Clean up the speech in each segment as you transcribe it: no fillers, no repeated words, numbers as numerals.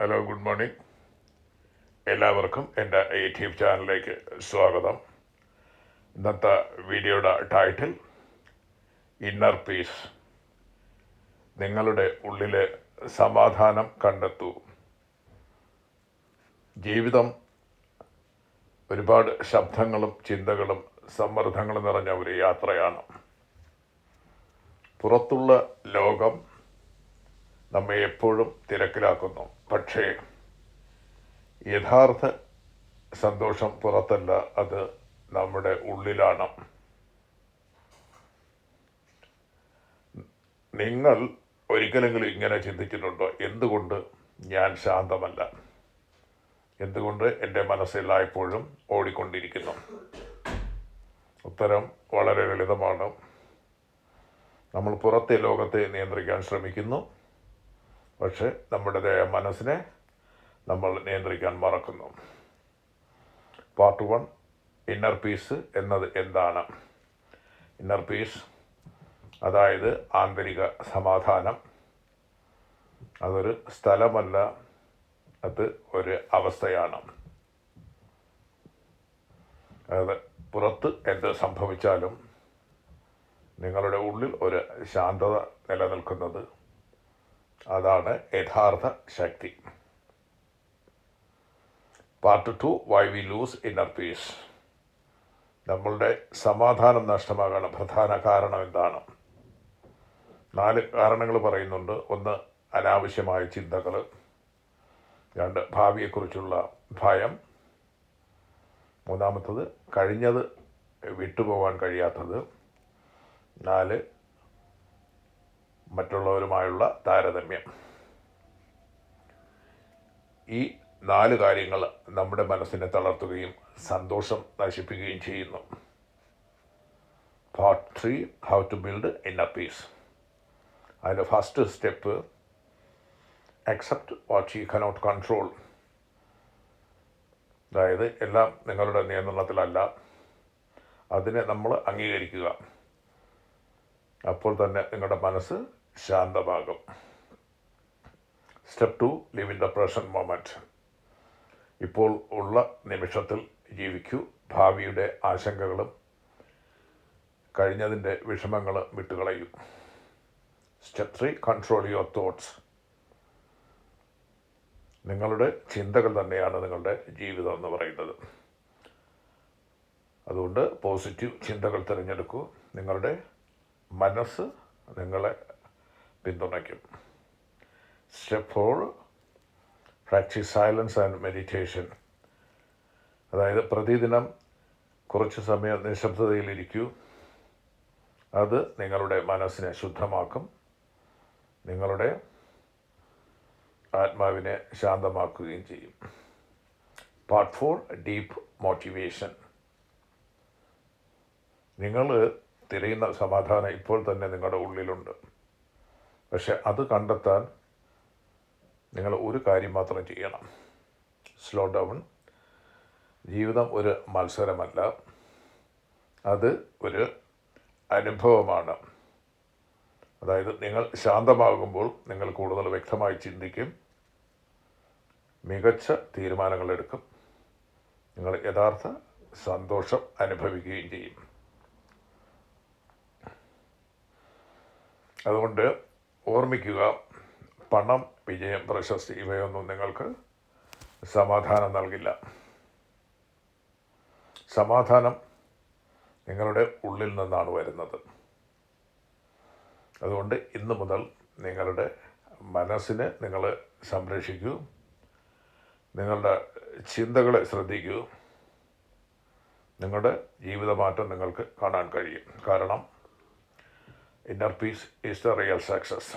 Hello, good morning. എല്ലാവർക്കും എൻ്റെ YouTube ചാനലിലേക്ക് സ്വാഗതം. ഇന്നത്തെ വീഡിയോയുടെ ടൈറ്റിൽ ഇന്നർ പീസ്. നിങ്ങളുടെ ഉള്ളിലെ സമാധാനം കണ്ടെത്തൂ. ജീവിതം ഒരുപാട് ശബ്ദങ്ങളും ചിന്തകളും സമ്മർദ്ദങ്ങളും നിറഞ്ഞ ഒരു യാത്രയാണ്. പുറത്തുള്ള ലോകം നമ്മെ എപ്പോഴും തിരക്കിലാക്കുന്നു. പക്ഷേ യഥാർത്ഥ സന്തോഷം പുറത്തല്ല, അത് നമ്മുടെ ഉള്ളിലാണ്. നിങ്ങൾ ഒരിക്കലെങ്കിലും ഇങ്ങനെ ചിന്തിച്ചിട്ടുണ്ടോ? എന്തുകൊണ്ട് ഞാൻ ശാന്തമല്ല? എന്തുകൊണ്ട് എൻ്റെ മനസ്സെല്ലായ്പ്പോഴും ഓടിക്കൊണ്ടിരിക്കുന്നു? ഉത്തരം വളരെ ലളിതമാണ്. നമ്മൾ പുറത്തെ ലോകത്തെ നിയന്ത്രിക്കാൻ ശ്രമിക്കുന്നു, പക്ഷെ നമ്മുടെ മനസ്സിനെ നമ്മൾ നിയന്ത്രിക്കാൻ മറക്കുന്നു. പാർട്ട് 1, ഇന്നർ പീസ് എന്നത് എന്താണ്? ഇന്നർ പീസ് അതായത് ആന്തരിക സമാധാനം. അതൊരു സ്ഥലമല്ല, അത് ഒരു അവസ്ഥയാണ്. അതായത് പുറത്ത് എന്ത് സംഭവിച്ചാലും നിങ്ങളുടെ ഉള്ളിൽ ഒരു ശാന്തത നിലനിൽക്കുന്നത്, അതാണ് യഥാർത്ഥ ശക്തി. Part 2, why we lose inner peace. നമ്മളുടെ സമാധാനം നഷ്ടമാകാൻ പ്രധാന കാരണം എന്താണ്? 4 കാരണങ്ങൾ പറയുന്നുണ്ട്. 1, അനാവശ്യമായ ചിന്തകൾ. 2, ഭാവിയെക്കുറിച്ചുള്ള ഭയം. 3, കഴിഞ്ഞത് വിട്ടുപോകാൻ കഴിയാത്തത്. 4, മറ്റുള്ളവരുമായുള്ള താരതമ്യം. ഈ 4 കാര്യങ്ങൾ നമ്മുടെ മനസ്സിനെ തളർത്തുകയും സന്തോഷം നശിപ്പിക്കുകയും ചെയ്യുന്നു. Part 3, how to build inner peace. അതിൻ്റെ first step, accept what you cannot control. അതായത് എല്ലാം നിങ്ങളുടെ നിയന്ത്രണത്തിലല്ല, അതിനെ നമ്മൾ അംഗീകരിക്കുക. അപ്പോൾ തന്നെ നിങ്ങളുടെ മനസ്സ് ശാന്തമാകും. Step 2, live in the present moment. ഇപ്പോൾ ഉള്ള നിമിഷത്തിൽ ജീവിക്കൂ. ഭാവിയുടെ ആശങ്കകളും കഴിഞ്ഞതിൻ്റെ വിഷമങ്ങൾ വിട്ടുകളയൂ. Step 3, control your thoughts. നിങ്ങളുടെ ചിന്തകൾ തന്നെയാണ് നിങ്ങളുടെ ജീവിതം എന്ന് പറയുന്നത്. അതുകൊണ്ട് പോസിറ്റീവ് ചിന്തകൾ തിരഞ്ഞെടുക്കൂ. നിങ്ങളുടെ മനസ്സ് നിങ്ങളെ പിന്തുണയ്ക്കും. Step 4, practise silence and meditation. അതായത് പ്രതിദിനം കുറച്ച് സമയം നിശബ്ദതയിലിരിക്കൂ. അത് നിങ്ങളുടെ മനസ്സിനെ ശുദ്ധമാക്കും, നിങ്ങളുടെ ആത്മാവിനെ ശാന്തമാക്കുകയും ചെയ്യും. Part 4, deep motivation. നിങ്ങൾ തിരയുന്ന സമാധാനം ഇപ്പോൾ തന്നെ നിങ്ങളുടെ ഉള്ളിലുണ്ട്. പക്ഷെ അത് കണ്ടെത്താൻ നിങ്ങൾ ഒരു കാര്യം മാത്രം ചെയ്യണം: സ്ലോ ഡൗൺ. ജീവിതം ഒരു മത്സരമല്ല, അത് ഒരു അനുഭവമാണ്. അതായത് നിങ്ങൾ ശാന്തമാകുമ്പോൾ നിങ്ങൾ കൂടുതൽ വ്യക്തമായി ചിന്തിക്കും, മികച്ച തീരുമാനങ്ങൾ എടുക്കും, നിങ്ങൾ യഥാർത്ഥ സന്തോഷം അനുഭവിക്കുകയും ചെയ്യും. അതുകൊണ്ട് ഓർമ്മിക്കുക, പണം, വിജയം, പ്രശസ്തി ഇവയൊന്നും നിങ്ങൾക്ക് സമാധാനം നൽകില്ല. സമാധാനം നിങ്ങളുടെ ഉള്ളിൽ നിന്നാണ് വരുന്നത്. അതുകൊണ്ട് ഇന്നു മുതൽ നിങ്ങളുടെ മനസ്സിനെ നിങ്ങൾ സംരക്ഷിക്കൂ, നിങ്ങളുടെ ചിന്തകളെ ശ്രദ്ധിക്കൂ. നിങ്ങളുടെ ജീവിതമാറ്റം നിങ്ങൾക്ക് കാണാൻ കഴിയും. കാരണം inner peace is the real success.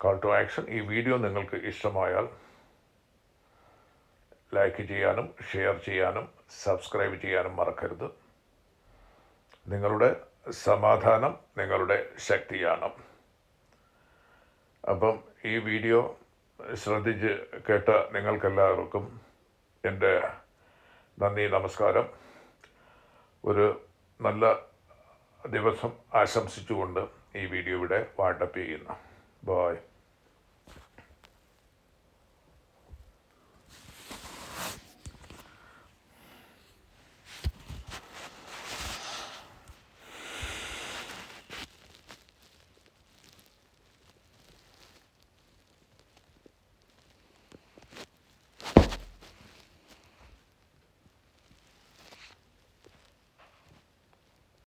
Call to action. ഈ വീഡിയോ നിങ്ങൾക്ക് ഇഷ്ടമായാൽ ലൈക്ക് ചെയ്യാനും ഷെയർ ചെയ്യാനും സബ്സ്ക്രൈബ് ചെയ്യാനും മറക്കരുത്. നിങ്ങളുടെ സമാധാനം നിങ്ങളുടെ ശക്തിയാണ്. അപ്പം ഈ വീഡിയോ ശ്രദ്ധിച്ച് കേട്ട നിങ്ങൾക്കെല്ലാവർക്കും എൻ്റെ നന്ദി, നമസ്കാരം. ഒരു നല്ല ദിവസം ആശംസിച്ചുകൊണ്ട് ഈ വീഡിയോ ഇവിടെ വാട്ടപ്പ് ചെയ്യുന്നു. ബൈ.